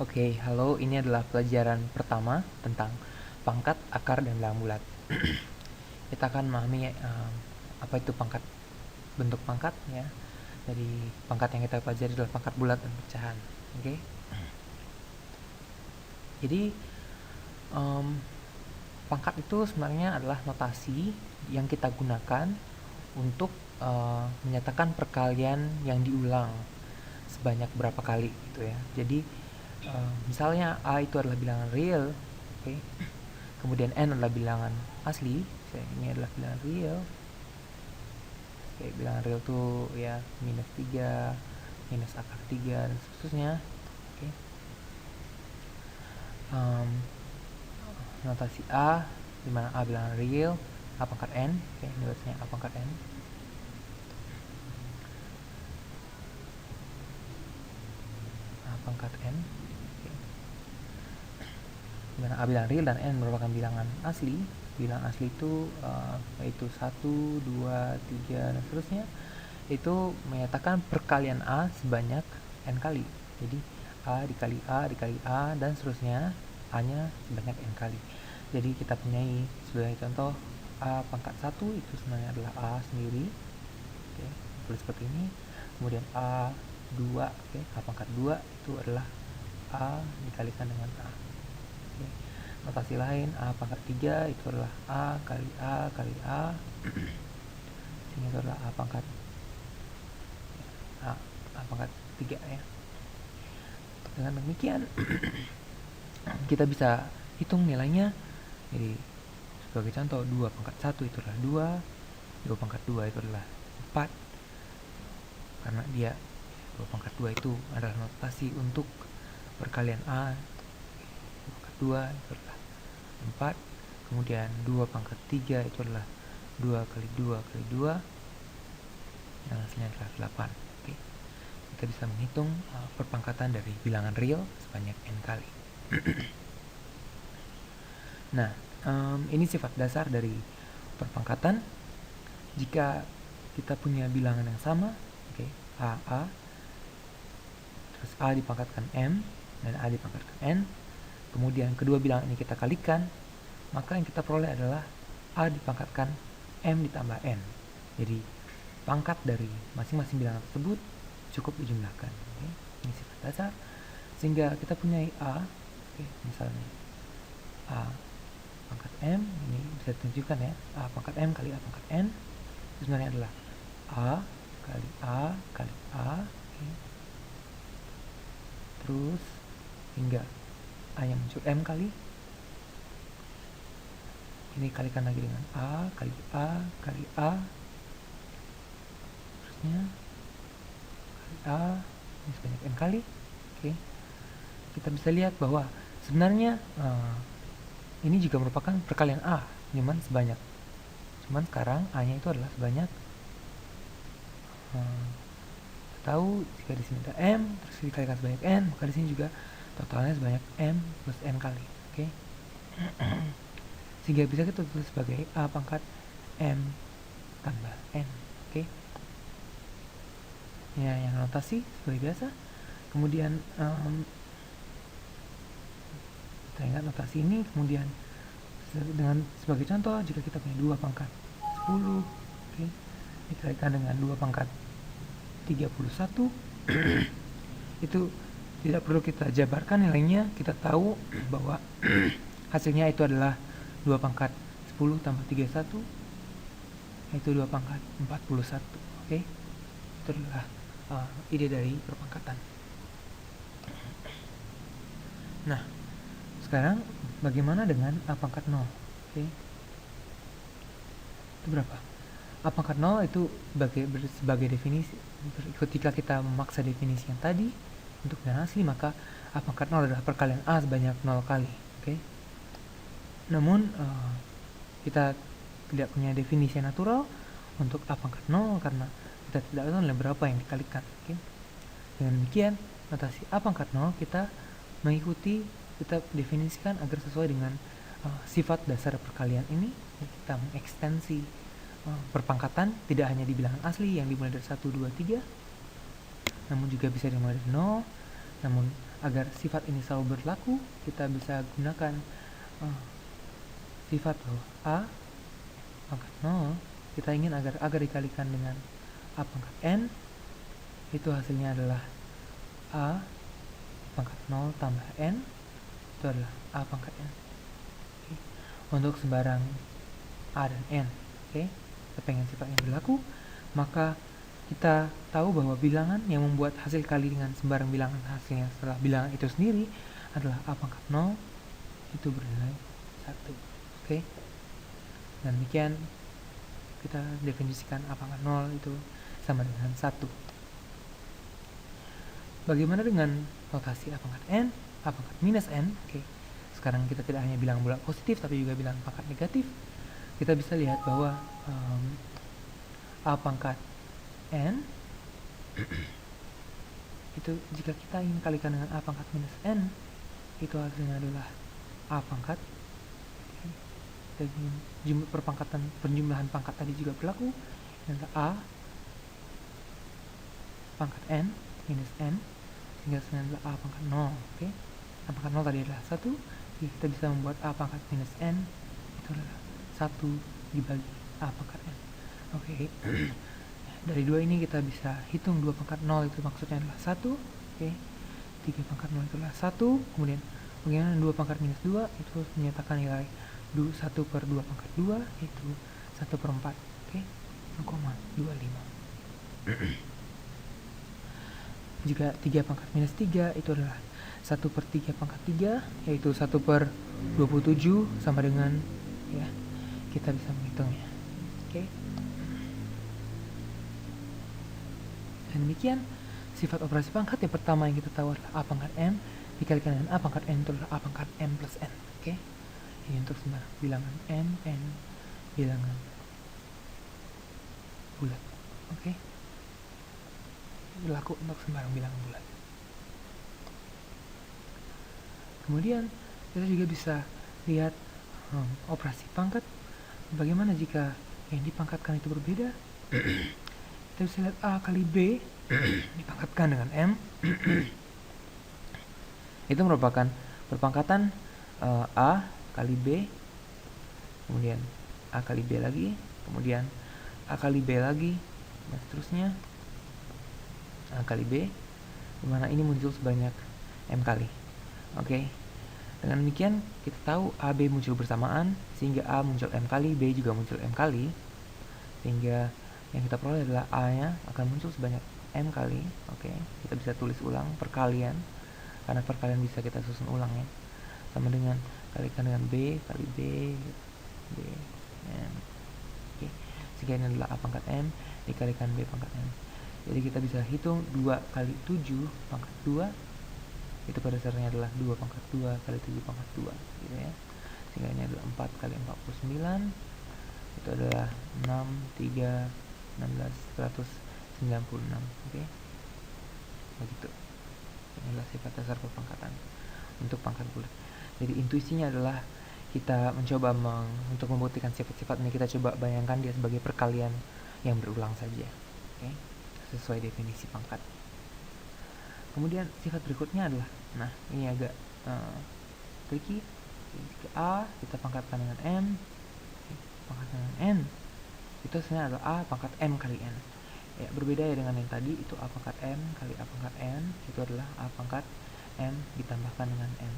Oke, halo. Ini adalah pelajaran pertama tentang pangkat, akar, dan bilangan bulat. Kita akan memahami apa itu pangkat, bentuk pangkat ya. Jadi pangkat yang kita pelajari adalah pangkat bulat dan pecahan. Oke. Jadi pangkat itu sebenarnya adalah notasi yang kita gunakan untuk menyatakan perkalian yang diulang sebanyak berapa kali gitu ya. Jadi misalnya A itu adalah bilangan real, oke. Kemudian N adalah bilangan asli, ini adalah bilangan real. Oke, bilangan real tuh ya minus 3, minus akar 3, dan seterusnya. Oke. Notasi A, dimana A bilangan real, A pangkat N, oke, ini tulisnya A pangkat N. A pangkat N, oke. Dimana A bilangan real dan N merupakan bilangan asli. Bilangan asli itu yaitu 1, 2, 3, dan seterusnya. Itu menyatakan perkalian A sebanyak N kali. Jadi A dikali A dikali A dan seterusnya, A nya sebanyak N kali. Jadi kita punyai sebagai contoh A pangkat 1 itu sebenarnya adalah A sendiri, oke, tulis seperti ini. Kemudian A2, oke, A pangkat 2 itu adalah A dikalikan dengan A. Oke. Notasi lain, A pangkat 3 itu adalah A kali A kali A. Sini itu adalah A pangkat A pangkat 3 ya. Dengan demikian kita bisa hitung nilainya. Jadi sebagai contoh, 2 pangkat 1 itu adalah 2 pangkat 2 itu adalah 4, karena dia 2 pangkat 2 itu adalah notasi untuk perkalian A. 2 pangkat 2 itu adalah 4. Kemudian 2 pangkat 3 itu adalah 2 kali 2 kali 2, yang hasilnya adalah 8. Oke. Kita bisa menghitung perpangkatan dari bilangan real sebanyak N kali. Nah, ini sifat dasar dari perpangkatan. Jika kita punya bilangan yang sama, oke, A, terus A dipangkatkan M dan A dipangkatkan N, kemudian kedua bilangan ini kita kalikan, maka yang kita peroleh adalah A dipangkatkan M ditambah N. Jadi pangkat dari masing-masing bilangan tersebut cukup dijumlahkan. Oke. Ini sifat dasar, sehingga kita punya A, oke, misalnya A pangkat M, ini bisa ditunjukkan ya, A pangkat M kali A pangkat N itu sebenarnya adalah A kali A kali A, oke. Terus hingga A yang muncul M kali, ini kalikan lagi dengan A kali A kali A, terusnya kali A, ini sebanyak N kali. Oke. Kita bisa lihat bahwa sebenarnya ini juga merupakan perkalian A, cuman sekarang A nya itu adalah sebanyak tahu jika di sini ada M terus dikalikan sebanyak N, maka di sini juga totalnya sebanyak M plus N kali. Oke. Sehingga bisa kita tulis sebagai A pangkat M tambah N. Oke. Ya, yang notasi seperti biasa. Kemudian kita ingat notasi ini. Kemudian dengan sebagai contoh, jika kita punya 2 pangkat 10, oke, dikalikan dengan 2 pangkat 31, itu tidak perlu kita jabarkan nilainya. Kita tahu bahwa hasilnya itu adalah 2 pangkat 10 tambah 31, yaitu 2 pangkat 41. Oke. Itu adalah ide dari perpangkatan. Nah, sekarang bagaimana dengan A pangkat 0? Oke. Itu berapa? A pangkat 0 itu sebagai definisi. Ketika kita memaksa definisi yang tadi untuk bilangan asli, maka A pangkat 0 adalah perkalian A sebanyak 0 kali. Oke. Namun kita tidak punya definisi yang natural untuk A pangkat 0 karena kita tidak tahu berapa yang dikalikan. Oke. Dengan demikian, notasi A pangkat 0 kita definisikan agar sesuai dengan sifat dasar perkalian ini. Kita mengekstensi perpangkatan tidak hanya di bilangan asli yang dimulai dari 1, 2, 3, namun juga bisa dimulai dari 0. Namun agar sifat ini selalu berlaku, kita bisa gunakan sifat bahwa A pangkat 0, kita ingin agar dikalikan dengan A pangkat N, itu hasilnya adalah A pangkat 0 tambah N, itu adalah A pangkat N. Okay. Untuk sembarang A dan N, kita pengen sifatnya berlaku, maka kita tahu bahwa bilangan yang membuat hasil kali dengan sembarang bilangan hasilnya setelah bilangan itu sendiri adalah A pangkat 0 itu bernilai 1. Dan demikian kita definisikan A pangkat 0 itu sama dengan 1. Bagaimana dengan notasi A pangkat N, A pangkat minus N? Sekarang kita tidak hanya bilang bulat positif tapi juga bilang pangkat negatif. Kita bisa lihat bahwa A pangkat N itu jika kita ingin kalikan dengan A pangkat minus N, itu hasilnya adalah A pangkat. Dan perjumlahan pangkat tadi juga berlaku, adalah A pangkat N minus N, sehingga hasilnya adalah A pangkat 0. A pangkat 0 tadi adalah 1, jadi kita bisa membuat A pangkat minus N itu adalah 1 dibagi A pangkat N. Dari 2 ini kita bisa hitung 2 pangkat 0 itu maksudnya adalah 1. 3 pangkat 0 itu adalah 1. Kemudian bagaimana 2 pangkat minus 2 itu menyatakan nilai 1 per 2 pangkat 2 itu 1 per 4. 0,25. Jika 3 pangkat minus 3 itu adalah 1 per 3 pangkat 3, yaitu 1 per 27 sama dengan, kita bisa menghitungnya. Dan demikian sifat operasi pangkat yang pertama yang kita tahu adalah A pangkat M dikalikan dengan A pangkat N itu adalah A pangkat M plus N. Ini untuk sembarang bilangan M, N, bilangan bulat. Berlaku untuk sembarang bilangan bulat. Kemudian kita juga bisa lihat operasi pangkat. Bagaimana jika yang dipangkatkan itu berbeda? Kita bisa lihat A kali B dipangkatkan dengan M. Itu merupakan perpangkatan A kali B, kemudian A kali B lagi, kemudian A kali B lagi, dan seterusnya A kali B, dimana ini muncul sebanyak M kali. Dengan demikian kita tahu AB muncul bersamaan, sehingga A muncul M kali, B juga muncul M kali, sehingga yang kita peroleh adalah A-nya akan muncul sebanyak M kali. Kita bisa tulis ulang perkalian, karena perkalian bisa kita susun ulang sama dengan kalikan dengan B kali B, M. Sehingga ini adalah A pangkat M dikalikan B pangkat M. Jadi kita bisa hitung 2 kali 7 pangkat 2 itu pada dasarnya adalah 2 pangkat 2 kali 7 pangkat 2 sehingga ini adalah 4 kali 49 itu adalah 6, 3, 16, 196. Begitu. Inilah sifat dasar perpangkatan untuk pangkat bulat. Jadi intuisinya adalah kita mencoba untuk membuktikan sifat-sifat ini, kita coba bayangkan dia sebagai perkalian yang berulang saja. Sesuai definisi pangkat. Kemudian sifat berikutnya adalah, ini agak tricky. Jika A kita pangkatkan dengan M, pangkatkan dengan N, itu sebenarnya adalah A pangkat M kali N. Berbeda dengan yang tadi, itu A pangkat M kali A pangkat N, itu adalah A pangkat M ditambahkan dengan N.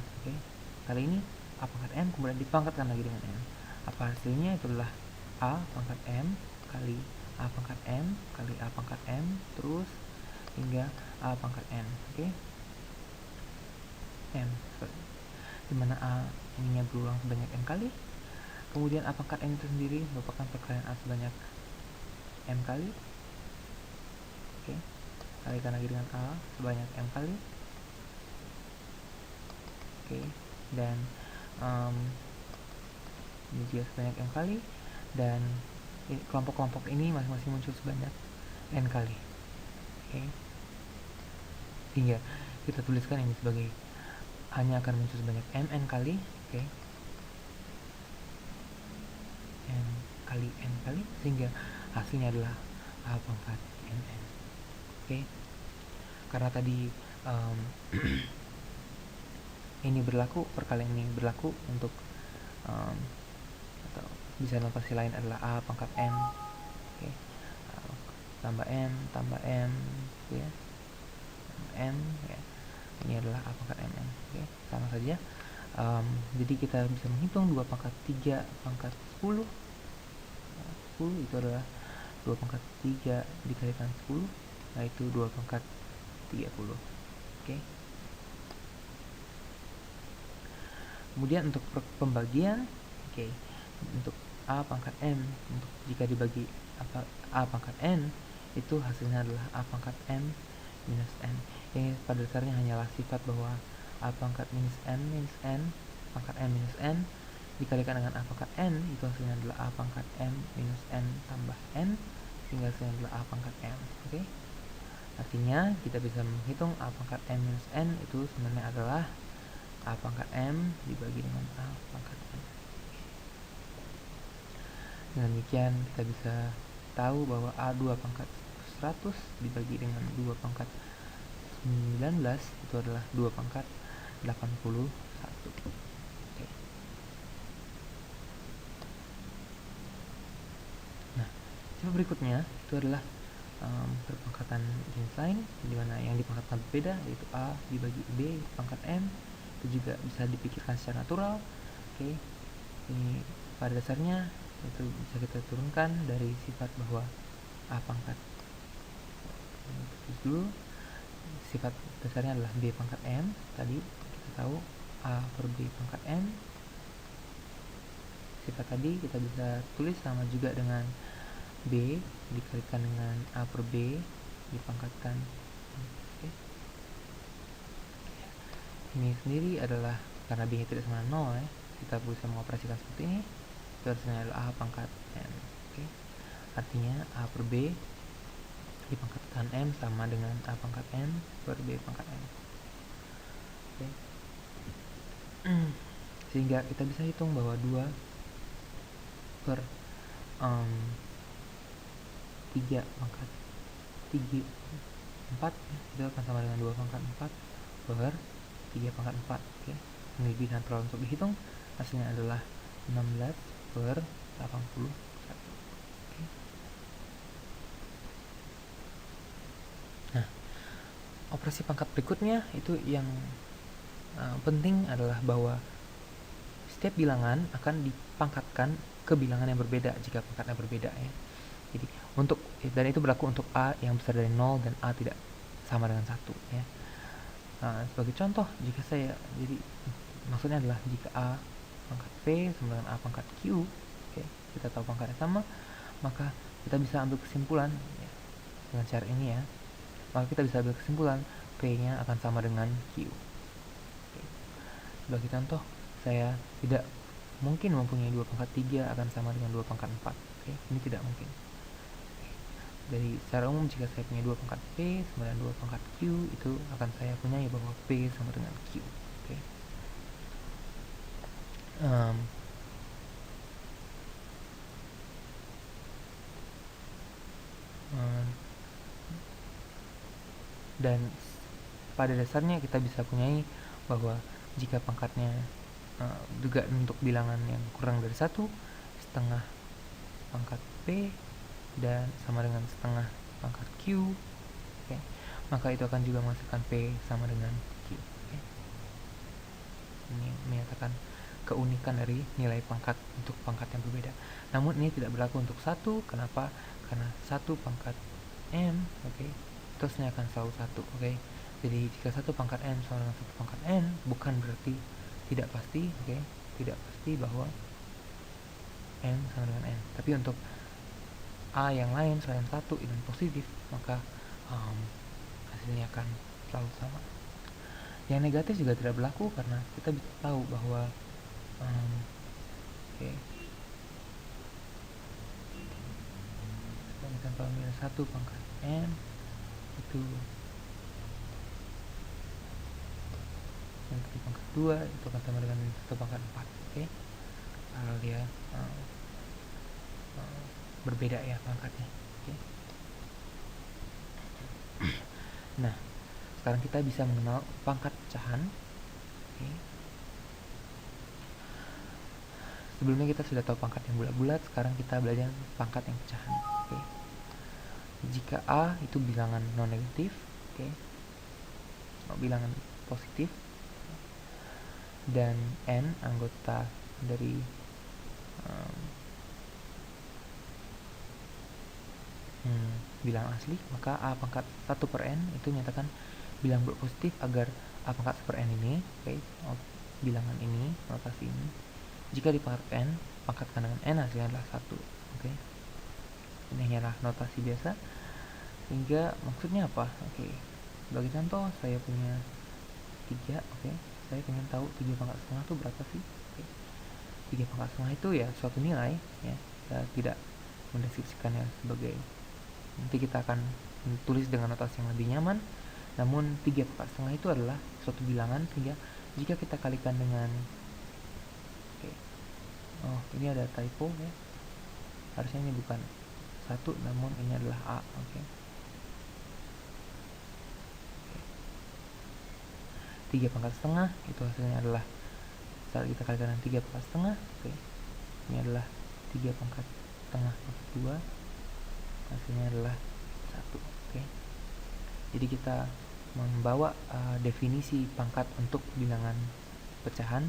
Kali ini A pangkat M kemudian dipangkatkan lagi dengan N. Apa hasilnya? Itu adalah A pangkat M kali A pangkat M kali A pangkat M terus hingga A pangkat N. M, dimana A ininya berulang sebanyak M kali. Kemudian A pangkat N itu sendiri merupakan perkalian A sebanyak M kali. Kalikan lagi dengan A sebanyak M kali. Dan ini juga sebanyak M kali, dan kelompok-kelompok ini masing-masing muncul sebanyak N kali. Hingga kita tuliskan ini sebagai hanya akan muncul sebanyak Mn kali. N kali N kali, sehingga hasilnya adalah A pangkat Mn. Karena tadi ini berlaku, perkalian ini berlaku untuk atau bisa notasi lain adalah A pangkat M, oke. Tambah M gitu ya, M ya. Ini adalah A pangkat MN, oke. Sama saja. Jadi kita bisa menghitung 2 pangkat 3 pangkat 10. 10 itu adalah 2 pangkat 3 dikalikan 10, yaitu 2 pangkat 30, oke. Kemudian untuk pembagian, oke, untuk A pangkat M, untuk jika dibagi A pangkat N, itu hasilnya adalah A pangkat M minus N. Ini pada dasarnya hanyalah sifat bahwa A pangkat minus N pangkat M minus N dikalikan dengan A pangkat N, itu hasilnya adalah A pangkat M minus N tambah N, sehingga hasilnya adalah A pangkat M, oke. Artinya kita bisa menghitung A pangkat M minus N itu sebenarnya adalah A pangkat M dibagi dengan A pangkat N. Dengan demikian kita bisa tahu bahwa A2 pangkat 100 dibagi dengan 2 pangkat 19 itu adalah 2 pangkat 81. Oke. Nah, coba berikutnya itu adalah perpangkatan jenis lain, di mana yang dipangkatkan berbeda, yaitu A dibagi B pangkat M. Itu juga bisa dipikirkan secara natural, oke. Ini pada dasarnya itu bisa kita turunkan dari sifat bahwa A pangkat dulu, sifat dasarnya adalah B pangkat M. Tadi kita tahu A per B pangkat M. Sifat tadi kita bisa tulis sama juga dengan B dikalikan dengan A per B dipangkatkan, oke. Ini sendiri adalah karena B nya tidak sama 0 ya, kita bisa mengoperasikan seperti ini. Itu hasilnya adalah A pangkat M, oke. Artinya A per B dipangkatkan M sama dengan A pangkat M per B pangkat M, oke. Sehingga kita bisa hitung bahwa 2 per 3 pangkat 4 ya, itu akan sama dengan 2 pangkat 4 per 3 pangkat 4, oke. Ini lebih natural untuk dihitung, hasilnya adalah 16 per 81, oke. Nah, operasi pangkat berikutnya itu yang penting adalah bahwa setiap bilangan akan dipangkatkan ke bilangan yang berbeda jika pangkatnya berbeda ya. Jadi dan itu berlaku untuk A yang besar dari 0 dan A tidak sama dengan 1 ya. Sebagai contoh, jika jadi maksudnya adalah jika A pangkat P sama dengan A pangkat Q, oke, kita tahu pangkatnya sama, maka kita bisa ambil kesimpulan ya, dengan cara ini ya. Maka kita bisa ambil kesimpulan P nya akan sama dengan Q, oke. Sebagai contoh, saya tidak mungkin mempunyai 2 pangkat 3 akan sama dengan 2 pangkat 4, oke. Ini tidak mungkin. Dari secara umum, jika saya punya 2 pangkat P sama dengan 2 pangkat Q, itu akan saya punyai bahwa P sama dengan Q, oke. Dan pada dasarnya kita bisa punyai bahwa jika pangkatnya juga untuk bilangan yang kurang dari 1, setengah pangkat P dan sama dengan setengah pangkat Q, okay, maka itu akan juga menghasilkan P sama dengan Q, okay. Ini menyatakan keunikan dari nilai pangkat untuk pangkat yang berbeda. Namun ini tidak berlaku untuk 1. Kenapa? Karena 1 pangkat M, okay, terusnya akan selalu 1, okay. Jadi jika 1 pangkat M sama dengan 1 pangkat N, bukan berarti tidak pasti, okay, tidak pasti bahwa M sama dengan N. Tapi untuk A yang lain selain 1 dan positif, maka hasilnya akan selalu sama. Yang negatif juga tidak berlaku karena kita bisa tahu bahwa kalau minus 1 pangkat M itu yang pangkat 2 itu akan sama dengan 1 pangkat 4, oke. Kalau dia berbeda ya pangkatnya, oke. Nah, sekarang kita bisa mengenal pangkat pecahan, oke. sebelumnya kita sudah tahu pangkat yang bulat-bulat, sekarang kita belajar pangkat yang pecahan. Oke. Jika A itu bilangan non negatif, oke, bilangan positif, dan N anggota dari bilangan asli, maka A pangkat 1 per N itu menyatakan bilangan bulat positif agar A pangkat 1 per N ini, oke, bilangan ini, notasi ini, jika di pangkat N, pangkatkan dengan N hasilnya adalah 1, oke. Ini hanyalah notasi biasa, sehingga maksudnya apa? Oke, sebagai contoh, saya punya 3, oke, saya ingin tahu 3 pangkat setengah itu berapa sih? Oke. 3 pangkat setengah itu ya suatu nilai, ya, kita tidak mendeskripsikannya sebagai, nanti kita akan tulis dengan notasi yang lebih nyaman. Namun 3 pangkat setengah itu adalah suatu bilangan, sehingga jika kita kalikan dengan, oke, oh ini ada typo ya, harusnya ini bukan 1 namun ini adalah A, oke. 3 pangkat setengah itu hasilnya adalah, saat kita kalikan dengan 3 pangkat setengah, oke, ini adalah 3 pangkat setengah pangkat 2, hasilnya adalah 1, oke. Jadi kita membawa definisi pangkat untuk bilangan pecahan,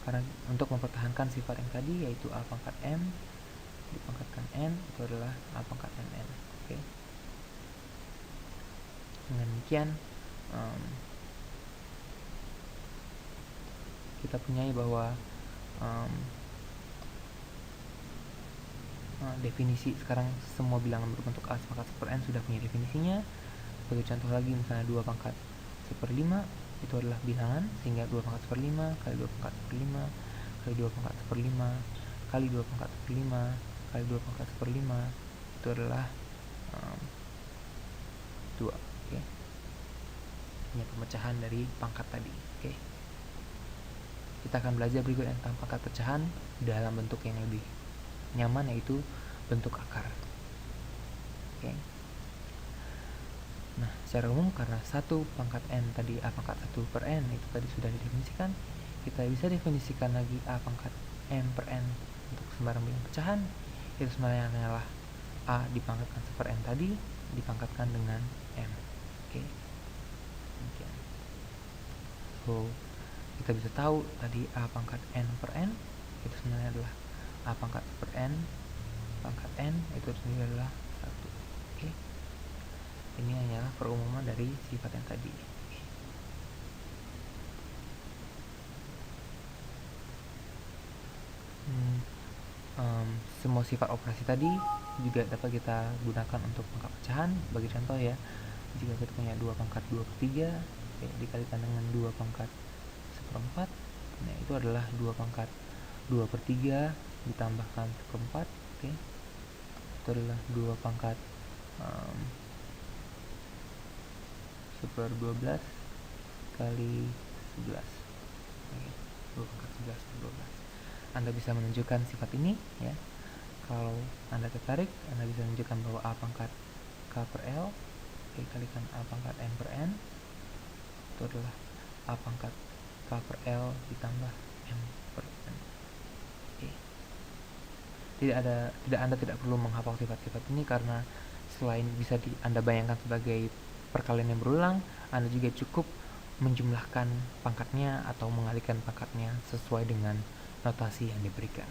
karena untuk mempertahankan sifat yang tadi, yaitu A pangkat M dipangkatkan N itu adalah A pangkat NN, oke. Dengan demikian kita punyai bahwa definisi sekarang semua bilangan berbentuk A pangkat 1 per N sudah punya definisinya. Sebagai contoh lagi, misalnya 2 pangkat 1/5 itu adalah bilangan, sehingga 2 pangkat 1/5 kali 2 pangkat 1/5 kali 2 pangkat 1/5 kali 2 pangkat 1/5 kali 2 pangkat 1/5 itu adalah 2, oke. Ini pemecahan dari pangkat tadi, oke. Kita akan belajar berikutnya tentang pangkat pecahan dalam bentuk yang lebih nyaman, yaitu bentuk akar, oke. Nah, secara umum karena 1 pangkat N tadi A pangkat 1 per N itu tadi sudah didefinisikan, kita bisa definisikan lagi A pangkat M per N untuk sembarang bilangan pecahan. Itu sebenarnya adalah A dipangkatkan 1 per N tadi dipangkatkan dengan M, oke. Demikian. So, kita bisa tahu tadi A pangkat N per N itu sebenarnya adalah A pangkat per N pangkat N itu sebenarnya adalah 1, oke. Ini hanyalah perumuman dari sifat yang tadi. Semua sifat operasi tadi juga dapat kita gunakan untuk pangkat pecahan. Sebagai contoh ya, jika kita punya 2 pangkat 2/3 dikalikan dengan 2 pangkat 1/4, nah itu adalah 2 pangkat 2/3 ditambahkan 1/4, oke. Itu adalah 2 pangkat 1/12 kali 11, oke. 2 pangkat 11 per 12. Anda bisa menunjukkan sifat ini ya. Kalau Anda tertarik, Anda bisa menunjukkan bahwa A pangkat K per L, oke, kalikan A pangkat M per N itu adalah A pangkat K per L ditambah M per N, oke. Anda tidak perlu menghafal sifat-sifat ini, karena selain bisa Anda bayangkan sebagai perkalian yang berulang, Anda juga cukup menjumlahkan pangkatnya atau mengalihkan pangkatnya sesuai dengan notasi yang diberikan.